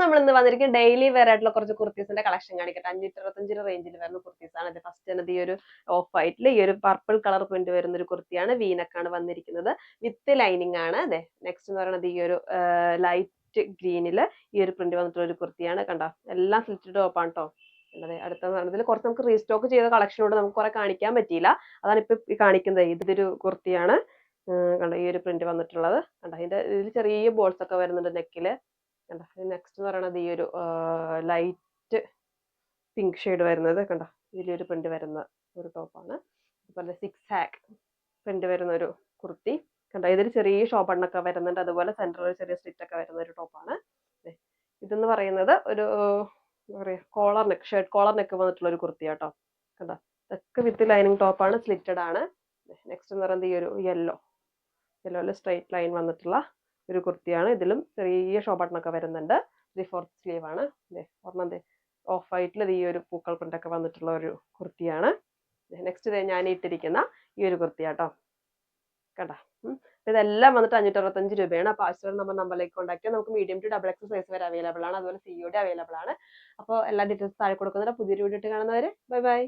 നമ്മൾ ഇന്ന് വന്നിരിക്കും ഡെയിലി വെയർ ആയിട്ടുള്ള കുറച്ച് കുർത്തീസിന്റെ കളക്ഷൻ കാണിക്കട്ടെ. 525 റേഞ്ചിൽ വരുന്ന കുർത്തീസ് ആണ് ഇത്. ഫസ്റ്റ് തന്നെ ഈ ഒരു ഓഫ് വൈറ്റിൽ ഈ ഒരു പർപ്പിൾ കളർ പ്രിന്റ് വരുന്ന ഒരു കുർത്തിയാണ്. വീനക്കാണ് വന്നിരിക്കുന്നത്, വിത്ത് ലൈനിങ് ആണ്. അതെ, നെക്സ്റ്റ് എന്ന് പറയുന്നത് ഈ ഒരു ലൈറ്റ് ഗ്രീനിൽ ഈ ഒരു പ്രിന്റ് വന്നിട്ടുള്ള ഒരു കുർത്തിയാണ്. കണ്ടോ, എല്ലാം സ്ലിറ്റഡ് ടോപ്പാണ് കേട്ടോ. അതെ, അടുത്തെന്ന് പറയുന്നതിൽ കുറച്ച് നമുക്ക് റീസ്റ്റോക്ക് ചെയ്ത കളക്ഷനോട് നമുക്ക് കുറെ കാണിക്കാൻ പറ്റിയില്ല, അതാണ് ഇപ്പൊ കാണിക്കുന്നത്. ഇതൊരു കുർത്തിയാണ്. കണ്ടോ, ഈ ഒരു പ്രിന്റ് വന്നിട്ടുള്ളത് കണ്ടോ. ഇതിൽ ചെറിയ ബോൾസ് ഒക്കെ വരുന്നുണ്ട് നെക്കില്. കണ്ടോ, നെക്സ്റ്റ് എന്ന് പറയുന്നത് ഈ ഒരു ലൈറ്റ് പിങ്ക് ഷെയ്ഡ് വരുന്നത് കണ്ടോ. ഇതിലൊരു പ്രിന്റ് വരുന്ന ഒരു ടോപ്പാണ്. അതുപോലെ 6 ഹാക്ക് പ്രിന്റ് വരുന്ന ഒരു കുർത്തി കണ്ടോ. ഇതിൽ ചെറിയ ഷോപ്പ് ബണ്ണൊക്കെ വരുന്നുണ്ട്, അതുപോലെ സെന്ററിൽ ചെറിയ സ്ലിറ്റ് ഒക്കെ വരുന്ന ഒരു ടോപ്പാണ്. ഇതെന്ന് പറയുന്നത് ഒരു എന്താ പറയുക, collar neck, shirt collar neck വന്നിട്ടുള്ള ഒരു കുർത്തി കേട്ടോ. കണ്ടോ, ഇതൊക്കെ വിത്ത് ലൈനിങ് ടോപ്പാണ്, സ്ലിറ്റഡ് ആണ്. നെക്സ്റ്റ് എന്ന് പറയുന്നത് ഈ ഒരു യെല്ലോയിൽ സ്ട്രൈറ്റ് ലൈൻ വന്നിട്ടുള്ള ഒരു കുർത്തിയാണ്. ഇതിലും ചെറിയ ഷോ ബട്ടണൊക്കെ വരുന്നുണ്ട്. 3/4 സ്ലീവ് ആണ്. ഒരെണ്ണം ഓഫ് വൈറ്റിൽ ഈ ഒരു പൂക്കൾ പ്രിന്റൊക്കെ വന്നിട്ടുള്ള ഒരു കുർത്തിയാണ്. നെക്സ്റ്റ് ഞാൻ ഇട്ടിരിക്കുന്ന ഈ ഒരു കുർത്തിയാട്ടോ. കണ്ടോ, ഇതെല്ലാം വന്നിട്ട് 565 രൂപയാണ്. അപ്പോൾ ആവശ്യമുള്ള നമ്പറിലേക്ക് കോൺടാക്ട് ചെയ്യാം. നമുക്ക് മീഡിയം ടു ഡബിൾ സൈസ് വരെ അവൈലബിൾ ആണ്, അതുപോലെ COD അവൈലബിൾ ആണ്. അപ്പോൾ എല്ലാ ഡീറ്റെയിൽസ് താഴെ കൊടുക്കുന്നുണ്ട്. പുതിയൊരു വീഡിയോ ഇട്ട് കാണുന്നവരെ ബൈ ബൈ.